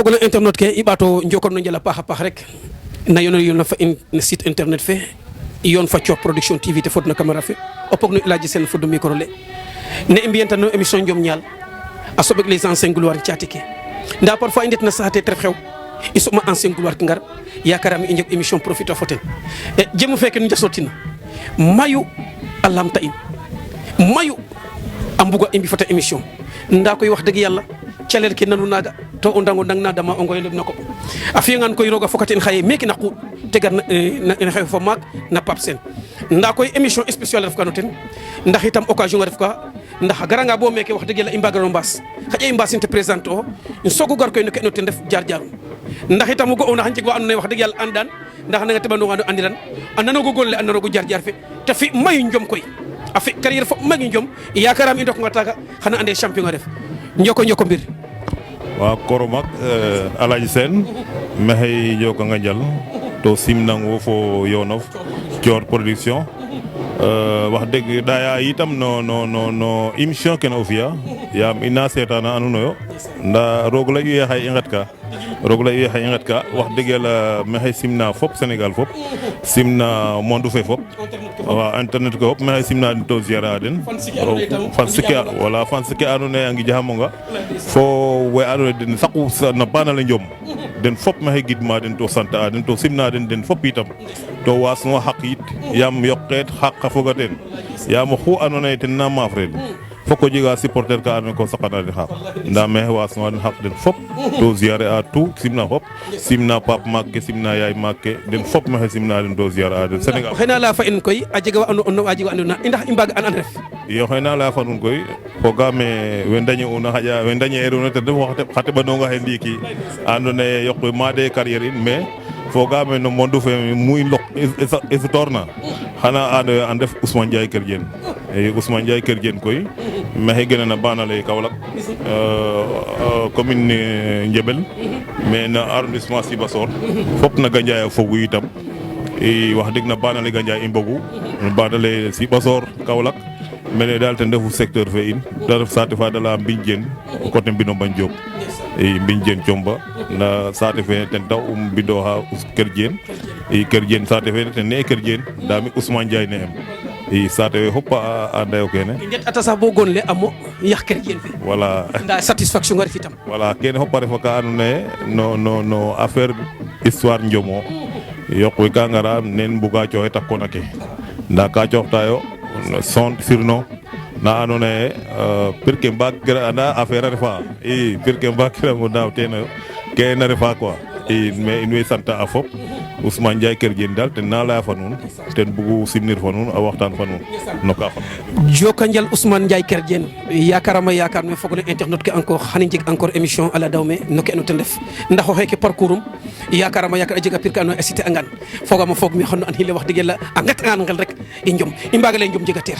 fogole internet ke i ɓaato njokor no njal a paax rek na yoon fa in site internet fe yoon fa Coox Production TV te fodna camera fe o pog no i laaji sen fodno micro le ne i mbi'an tan no émission Njom Ñaal a soɓek les anciens gloire caate ke nda parfois i ndet na saate te ref xew i soɓma ancien gloire ke ngar yakarame i njeg émission profiter fo ten jemu feke nu njasotina mayu a lamta in mayu a mbuga i mbi fata émission nda koy wax dëgg yàlla calel ke nanu naga to o ndango ndang na dama o ngoy na ko a fiyangan koy roga fokaten xaye meke na qut tegar na xew fo maak na Pape Sène nda koy émission spéciale ref ka no ten ndax itam occasion ref ka ndax garanga bo meke wax dëgg yàlla i mbagano mbaas xaƴa i mbaasin te présenter o sogo gar koy no ke no ten ref jaar jaarum ndax itam o ga'ona xa njeg wa andoona yee wax dëgg yàlla andan ndax nanga teɓandonga no andiran a nanogo golle a nanogo jaar jaar fe te fi mayu njom koy a fi carrière fo magi njom yakaram i ndoknga taga xana ande champion a ref njoko mbir wa koromak Alaaji Sène maxey jokanga njal to simnango fo yonof Coox Production wax dëgg daya itam no émission kene o fiya yaam ina seetana anu noyo nda roog la i xay i nget ka wax dëgg yàlla maxey simna fop Sénégal fop simna monde fe fop wa internet ko fop maxey simna den to ziara den fans ke andoona yee a ngijaxamonga fo we andoona yee den saqu na bana le Njom den fop maxey gidma den to sant a den to simna den fop itam to waasnuwa xaq yit yaam yoqeet xaq a foga ten yaam oxu andoona yee ten na maafrel fok o jega supporter ka andoona yee ko saqana den xaq ndaa maxey waasnuwa den xaq den fop to ziare a tout simna fop simna Pape maak ke simna Yaay maak ke den fop maxey simna den to ziare a den Sénégal oxe na laya fa in koy a jega wa andoona i ndax i mbaag an ref iyo oxe na laya fa nuun koy fogaame we ndañe'una xaƴa we ndañe'eeruna ten ref xa teɓandong axe ndiiki andoona yee yoq we maade carrière in mais fogaame no monde fe mu i ndok i sutoorna xana ande an ref Ousmane Ndiaye Kër Diène Ousmane Ndiaye Kër Diène koy maxey gena na bana le Kaolack commune Ndiébel mais na arrondissement Sibassor fop na Gandiaye a fogu itam i wax dëgg na bana le Gandiaye i mbogu no bana le Sibassor Kaolack mene daal ten refu secteur fe in te ref saate fa de la Mbinjeen côté Mbino Mbagne Diop i Mbinjeen Comba na saate fe ten tax mbindooxa Kër Diène i Kër Diène saate fe ten ne Kër Diène ndaa mi Ousmane Ndiaye ne em i saate fe fop a andayo kene i ndet ata sax bo gon le amo yax Kër Diène fe voilà nda satisfaction nga ref itam voilà kene fop a refa ka andoona yee no affaire histoire Njomo yoq we ka ngara nen mbuga cooxe takkoona ke ndaa ka cooxtaayo son surnom na andoona yee pir ke mbaagkira anda affaire a refa i pir ke mbaagkirango ndaaw teenoyo kene na refa quoi i mais in way sant a fop Ousmane Ndiaye Kër Diène daal ten na laya fa nuun ten bugu simnir fa nuun a waxtaan fa nuun no ka fa joka njal Ousmane Ndiaye Kër Diène yakarama me fogole internet ke encore xani njeg encore émission ala dawme no ke no ten def ndax o xeke parcours um yakarama a jega pir ka andoona yee a cité angan fogama foog mi xonno an xile wax dëgg yàlla a nget angan ngel rek i Njom i mbaga lay Njom jega teer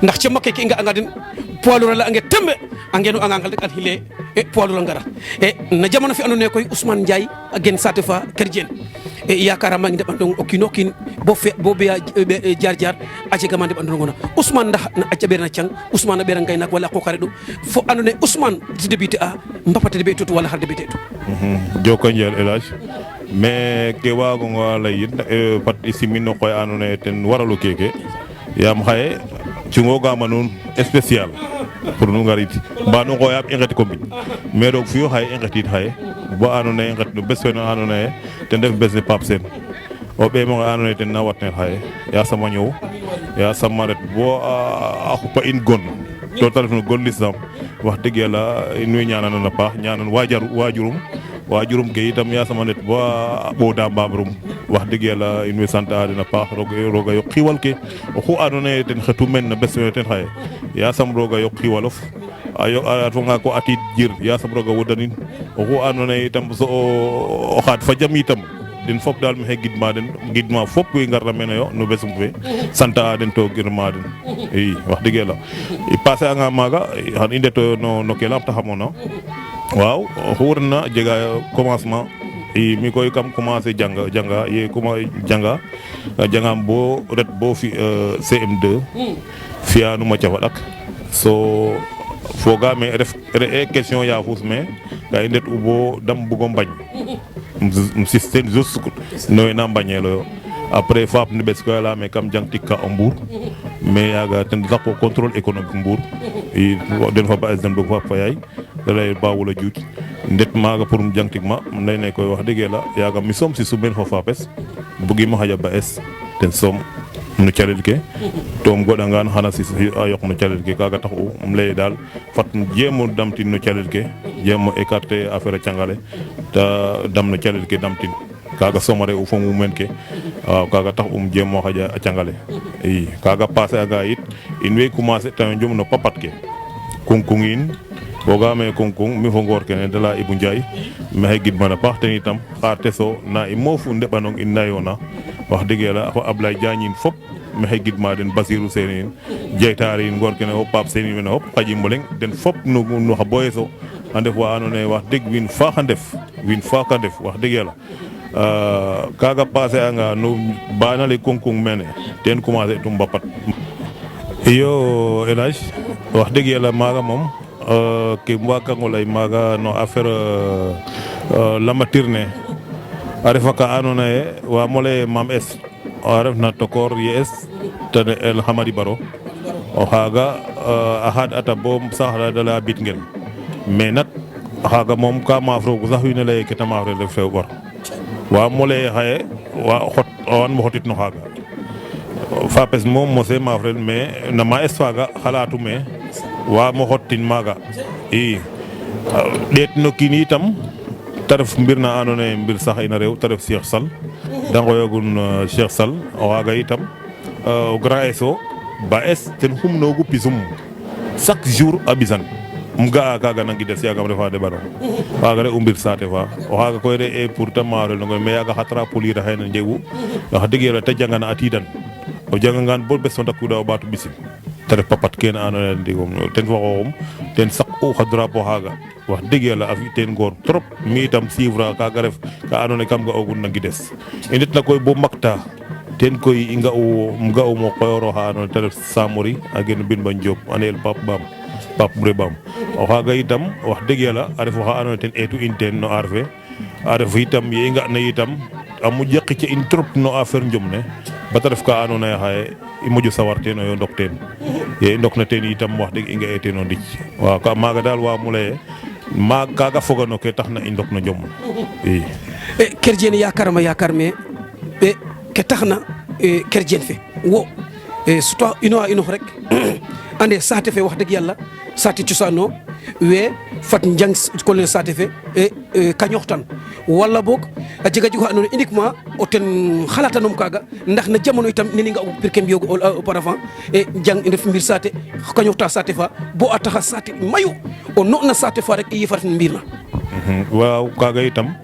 ndax cema keke i nga anga den poids lourd la a nge tembe a ngenu anga ngel rek an xile poids lourd a ngara na jamano fi andoona yee koy Ousmane Ndiaye a gen saate fa Kër Diène yakarama ngi ndeɓandong o kiin o kiin bo beya jaar jaar a jega ma ndeɓandongona Ousmane ndax a jaɓeerna cang Ousmane a ɓeera ngaynaak wala a qooq a reɗ'u fo andoona yee Ousmane te débuter a mbapate débuter tu wala xar débuter tu joko njal El Hadj mais ke waagonga lay yit fat i simin o qoxe andoona yee ten waralu keke yaam xaye cungoogama nuun spécial pour nu ngarid mba nu ngooyaam i nget ko mbiñ mais roog fi'u xaye i ngetit xaye bo andoona yee nget no bes fe andoona yee ten ref bes ne Pape Sène o ɓeem oxe andoona yee ten na watnel xaye yaasam a ñoow yaasam a ret bo a xupa in gon to te ref no gon l'islam wax dëgg yàlla in way ñaananan a paax ñaanan waajurum ke itam yaasam a ndet bo a ɓooda mbamrum wax dëgg yàlla in way sant a den a paax rooga yoq xiiwal ke oxu andoona yee ten xetu men no bes fe ten xaye yaasam rooga yoq xiiwalof a refanga ko atiid jir yaasam rooga wodanin oxu andoona yee itam so o xaad fa jam itam den fop daal maxey gidma fop we ngarna mene yo no besum fe sant a den to girma den i wax dëgg yàlla i passer anga maaga xan i ndetoyo no ke lamtaxamoona waaw oxu refna jega commencement i mi koy kam commencer janga ye jangam bo ret bo fi CM2 fi'anum a caf a ɗak so fogaame ref re question ya fus mais ka i ndet u bo dam bugo mbañ système juste no na mbañelo yo après faap ne ɓes koy leyame kam jang tik ka o Mbour mais yaga ten saqu contrôle économique Mbour i den fa ba den bog faap fa yaay da lay ba wala juuj ndet maaga pour um jang tik ma um leyne koy wax dëgg la yaga mi soom si sumeen fa faapes bugima xaƴa ba es ten soom no calel ke to um goɗangaan xana si a yoq no calel ke kaaga taxu um lay daal fat jeemo damtin no calel ke jeemo écarter affaire a cangale ta dam no calel ke damtin kaaga soom a re'u fo mumeen ke waaw kaaga tax jeemo xaƴa a cangale i kaaga passer aga yit in way commencer tayo njom no papat ke kungkung in fogaame kungkung mi fo ngoor kene de la Ibou Ndiaye maxey gidman a paax ten itam xaar teso na i moofu ndeɓanong in na yoona wax dëgg yàlla fo Ablaye Diagne in fop maxey gidma den Basirou Sene in jeytaare in ngoor kene fo Pape Sene in wene fop xaƴim o leŋ den fop no xa boyeso a ndef wa andoona yee wax dëgg wiin faak a ndef wax dëgg yàlla kaaga passer anga no baana le kungkung mene ten commencer tum mbapat iyo El Hadj wax dëgg yàlla maaga moom ke mbaakango lay maaga no affaire lamatir ne a refa ka andoona yee waam o lay Mame Es a refna tokor ye es ten El Hamady Baro o xaaga a xaad ata bo saax da laya bit ngel mais nak xaaga moom ka maaf roogu sax wiin we lay ke ta maaf rel ref few ɓor waam o lay xaye wan mo xotit no xaaga fapes moom mose maaf rel mais na Ma Es faaga xalatume wa mo xottin maaga i ɗeet no kiin itam te ref mbir na andoona yee mbir sax ina rew te ref Cheikh Sall da ngooyoogun Cheikh Sall o xaaga itam o grand eso ba es ten xumnoogu pisum chaque jour a ɓisan ga'a kaaga na ngides yaagam refa deɓanong waaga re'u mbir saate fa o xaaga koy re'e pour te maafrel no ngoy mais yaaga xa trapolir a xeene njegu wax dëgg yàlla te jangana a tiidan o jangangaan bo bes o ndakwiida o ɓaatu ɓisin te ref papat kene andoona yee ndigum ten fo xooxum ten saq'u xa drapeau xaaga wax dëgg yàlla a fi teen ngoor trop mi itam suivre kaaga ref ka andoona yee kam ga'oogun na ngides i ndetna koy bo makta ten koy i nga'um o qoyoor oxa andoona yee te ref Samori a gen Mbin Diop a ne'el Pape Bouré Bam o xaaga itam wax dëgg yàlla a ref oxa andoona yee ten eetu in teen no aar fe a ref itam ye i nga'na itam a moƴo qicc in trop no affaire njom ne ba ta ref ka andoona yee xaye i moƴo sawar teen oyo ndok teen ye i ndokna teen itam wax dëgg i nga'e teen o ndik waaw ka maaga daal waam o lay kaaga foga no ke taxna i ndok no njom i ker jeen yaakaar me ke taxna ker jeen fe wo surtout ino rek ande saate fe wax dëgg yàlla saate cosaano we fat njang ko len saate fe kañoxtan wala boog a jega jigo andoona yee uniquement o ten xalatanom kaaga ndax na jamono itam nene nga o pirke mbiyoog auparavant jang ref mbir saate kañoxta saate fa bo a taxa saate mayu o no'na saate fa rek i yifa ret mbir na waaw kaaga itam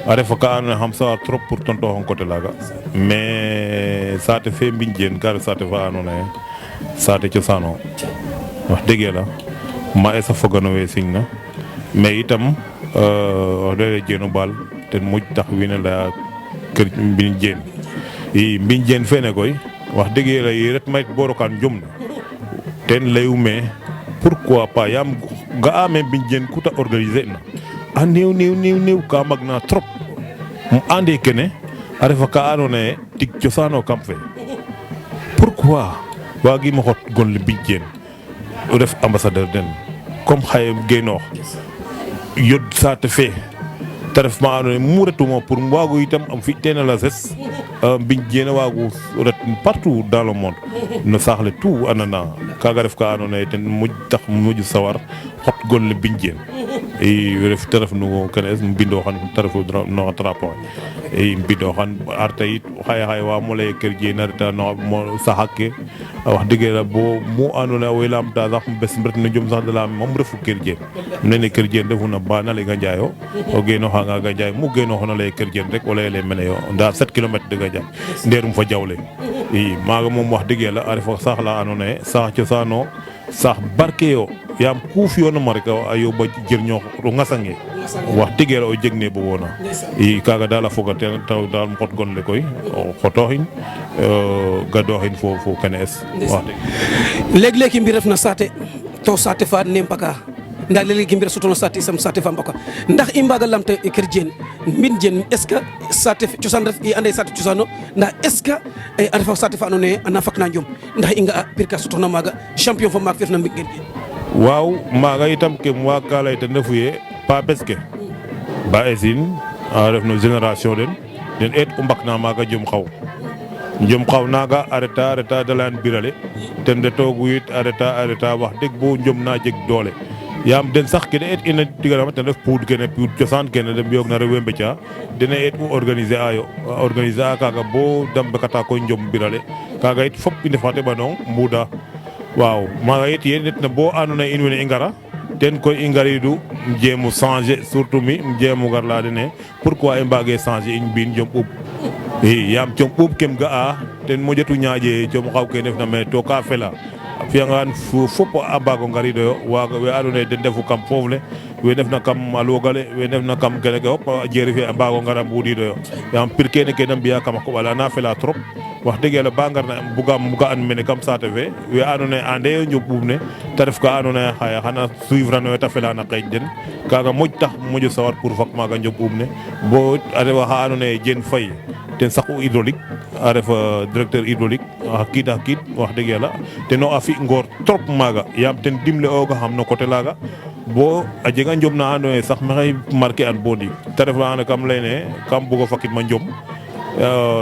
a refa ka andoona yee xam sawar trop pour tontoxong coté laaga mais saate fe Mbinjeen ka ref saate fa andoona yee saate cosaan wax dëgg yàlla Ma Es a foga no we signa mais itam wax dëgg Jeenu Baal ten moƴ tax wiin we laya kër Mbinjeen i Mbinjeen fene koy wax dëgg yàlla ye retma yit bo rokaan njom ne ten layume pourquoi pas yaam ga'aame Mbinjeen ku ta organiser na a néew ka magna trop um ande kene a refa ka andoona yee tig cosaan o kam fe pourquoi waagimo xot gonle Mbinjeen o ref ambassadeur den comme xaye geenoox yod saate fe te ref ma andoona yee mu retuma pour waago itam am fi' teen a la ses Mbinjeen a waagu ret partout dans le monde no saax le tout a nana kaaga ref ka andoona yee ten moƴ tax moƴo sawar xot gonle Mbinjeen i ref te ref no kene es mbindooxan te refu no drapeau i mbindooxan arta yit xaye waam o lay Kër Dieen a reta no sax ke wax dëgg yàlla bo mu andoona yee owey laamta sax bes ret no jom sax de laam moom refu Kër Dieen nene Kër Dieen refuna baana le Gandiaye yo o geenooxanga Gandiaye mu geenooxona lay Kër Dieen rek o layele mene yo nda 7 kilomètres de Gandiaye ndeerum fa jawle i maaga moom wax dëgg yàlla a refa saax la andoona yee saax cosaano saax barke yo yaam ku fi'oonama rek a yooɓa jirñoox o ŋasange wax dëgg yàlla o jeg ne bëggoona i kaaga daal a foga teen taw daal um xot gon le koy o xotooxin gadooxin fo kene es wax dëgg léeg-léeg mbir ref na saate to sate fa nempaka nda lele gimbira sotono sate sam sate fa mbaka ndax i mbaga lamta ker jen min jen est ce que sate ciosan ref i ande sate ciosano ndax est ce que a refa sate fa andona ye ana fakna njom ndax i nga pirka sotona maga champion fa maak fefna mbingen waaw maaga itam ke wa ka lay ten refu ye pa beske ba esin a ref no génération den eet o mbakna maaga jom xaw naaga a reta de leyan birale ten retoogu yit a reta wax deg bo njom na jeg doole yaam den sax kene eet ina tiganama ten ref puud cosaan kene de mbiyoog na rewe mbeca dena eet u organiser a kaaga bo de mbekata koy njom birale kaaga yit fop i ndefa teɓanong mbuuda waaw maaga yit ye netna bo andoona yee in wene i ngara ten koy i ngariidu njeemu changer surtout mi njeemu ngar laya dene pourquoi i mbaage changer in mbi'in jom ɓuuɓ i yaam com ɓuuɓ kem ga'aa ten moƴatu ñaaƴe com xaw ke ndefna mene to ka fela a fi'angaan fop a mbaago ngariidooyo waaga we andoona yee den ndefu kam foof le we ndefna kam a loog ale we ndefna kam kene ke fop a jeeri fe a mbaago ngara mbuuɗiidooyo yaam pir kene ke na mbi'aa kam a koɓ ale ana fela trop wax dëgg yàlla ba ngarna bugaam ga'an mene kam saate fe we andoona yee ande njom ɓuuɓ ne ta ref ka andoona yee xaye xana suivre anoyo ta fela na qeeñ den kaaga moƴ tax moƴo sawar pour fak maaga njom ɓuuɓ ne bo a refa xa andoona yee Diene Faye ten saqu hydraulique a ref directeur hydraulique xa qiid wax dëgg yàlla teno a fi ngoor trop maaga yaam ten dimle ooga xam no coté laaga bo a jega njom na andoona yee sax maxey marquer an bo ndiik ta ref na kam layne kam bugo fakit ma njom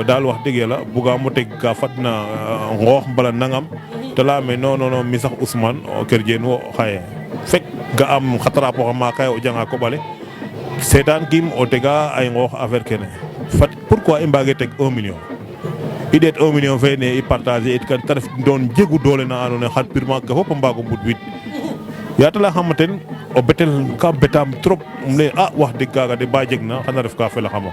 daal wax dëgg yàlla bugaam o teg ka fadna ngoox mbala nangam te layame non mi sax Ousmane Kër Diene wo xaye fek ga'am xa trapo xa maaka ye o janga koɓale seetaan kim o tega ay ngoox affaire kene fat pourquoi i mbaage teg 1 million i ɗeet 1 million fene i partager it kan te ref doon jegu doole na andoona yee xan purement ke fop a mbaago mbudwid yaa ta layaxama ten o betel ka betaam trop um lay wax dëgg kaaga de ba jeg na xana ref ka felaxama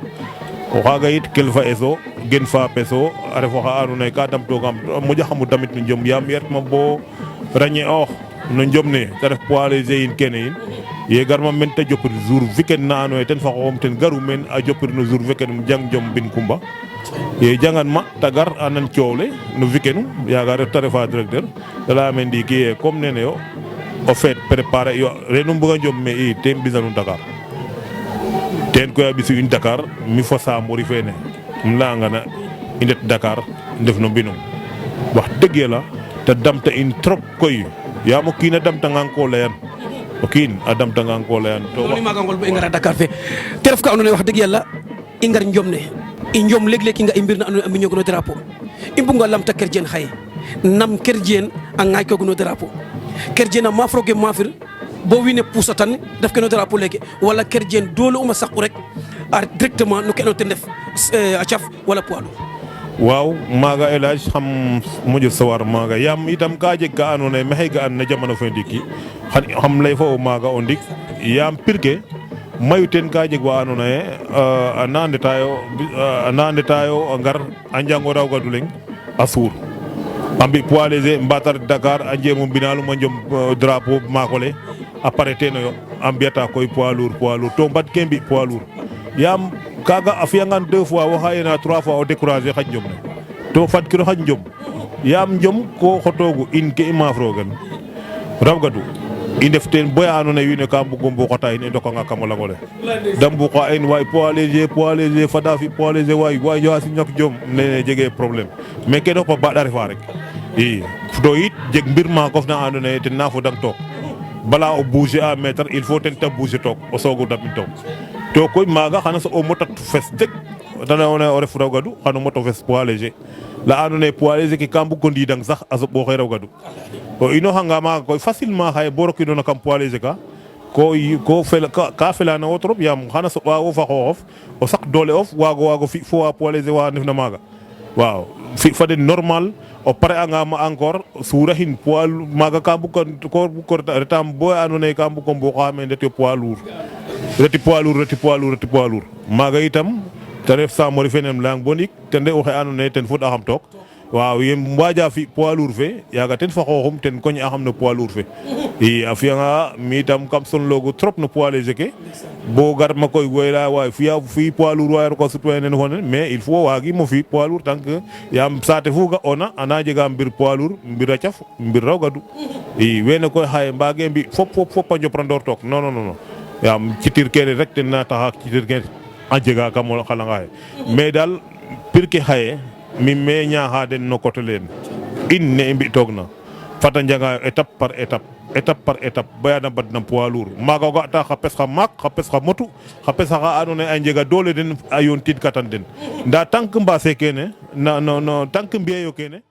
o xaaga yit kilifa eso gen fa peso a ref oxa andoona yee ka damtoogam a moƴaxamo damit no njom yaam yeretma bo ràñe'oox no njom ne te ref poids léger yin kene yin ye garma men te jopir jour weekend na andoona yee ten fa xooxum ten garu men a jopir no jour weekend um jang njom mbin Kumba ye jangan ma ta gar a nan coow le no weekend yaaga ref ta refa directeur te layame ndiiki ye comme nene yo o feet préparer yo renum mbuga njom me i te mbisanu Dakar ten koy a ɓisu in Dakar mi fo Samori fene um layangana i ndet Dakar ndef no mbinum wax dëgg yàlla te damta in trop koy yaam o kiin a damtangaan ko layan o kiin a damtangaan ko layan to ni maaga ngol bo i ngara Dakar fe te ref ka andoona yee wax dëgg yàlla i ngar njom ne i njom leg-leg i nga i mbir na andoona yee a mbiñoogu no drapeau i mbuganga lamta Kër Diene xaye nam Kër Diene a ŋaaykoogu no drapeau Kër Diene a maafrooge maafir bo wiin we pusatan def ke no drapeau leke wala Kër Diene doole uma saqu rek a directement no ke andoona yee ten ref a caf wala poids lourd waaw maaga El Hadj xam moƴo sawar maaga yaam itam ka jeg ka andoona yee maxey ga'an na jamano fe ndiiki xam lay fo o maaga o ndik yaam pir ke mayu teen ka jeg wa andoona yee a na ndetaayo a ngar a njang o rawgadu leŋ a suur a mbi poids léger mbaata ret Dakar a njeemo mbinaalum a njom drapeau maak ole a pare teenoyo a mbiyata koy poids lourd to mbad ke mbi poids lourd yaam kaaga a fi'angaan 2 fois wo xayena 3 fois o décourager xaƴ njom ne to fadkiro xaƴ njom yaam njom ko xotoogu in ke i maafroogan rawgadu i ndef teen boya andoona yee wiin we ka mbugo mbuuxata in i ndokanga kam o lang ole da mbuuxa in waay poids léger fada fi poids léger waay yo a siñak jom nene jegee problème mais kene fop a baaɗa refa rek i to yit jeg mbir maakof na andoona yee ten na fodang took bala o bouger a mètre il faut ten te bouger took o soogo damin took to koy maaga xana soɓo motat fes deg te layona yee o ref rawgadu xano moto fes poids léger la andoona yee poids léger ke ka mbug ko ndiidang sax a soɓ oxe rawgadu o inooxanga maaga koy facilement xaye bo rokiidoona kam poids léger ka felana wo trop yaam xana soɓa wo fa xooxof o saq doole of waago fi fo wa poids léger wa ndefna maaga waaw fi fa den normal o pare'anga ma encore suurahin poids maaga ka mbug ko retaam bo andoona yee ka mbug ko mbuuxa me ndet yo poids lourd reti poids lourd maaga itam te ref Samori fene layang bo ndik ten re oxe andoona yee ten fuɗaxam took waaw yem mbaja fi poids lourd fe yaga ten fa xoxum ten koñ a xam no poids lourd fe i a fiyanga mi tam kam son logo trop no poids léger ke bo gar ma koy woyla way fi poids lourd wa ko sutwa nen honen mais il faut wagi mo fi poids lourd tant que yam sate fu ga ona ana jega mbir poids lourd mbir a caf mbir raw gadu i wene koy xaye mbage mbi fop a njoprandor took non yam citir kene rek ten na taxa citir kene a jega kam xalanga xe mais dal pir ke xaye mi me ñaaxa den no côté leen in ne i mbi toog na fata njanga étape par étape baya na badna poids lourd maaga o ga'ta xa pes xa maak xa pes xa motu xa pes xa andoona yee a njega doole den a yoon tiid katan den nda tank mbaase kene no tank mbi'eyo kene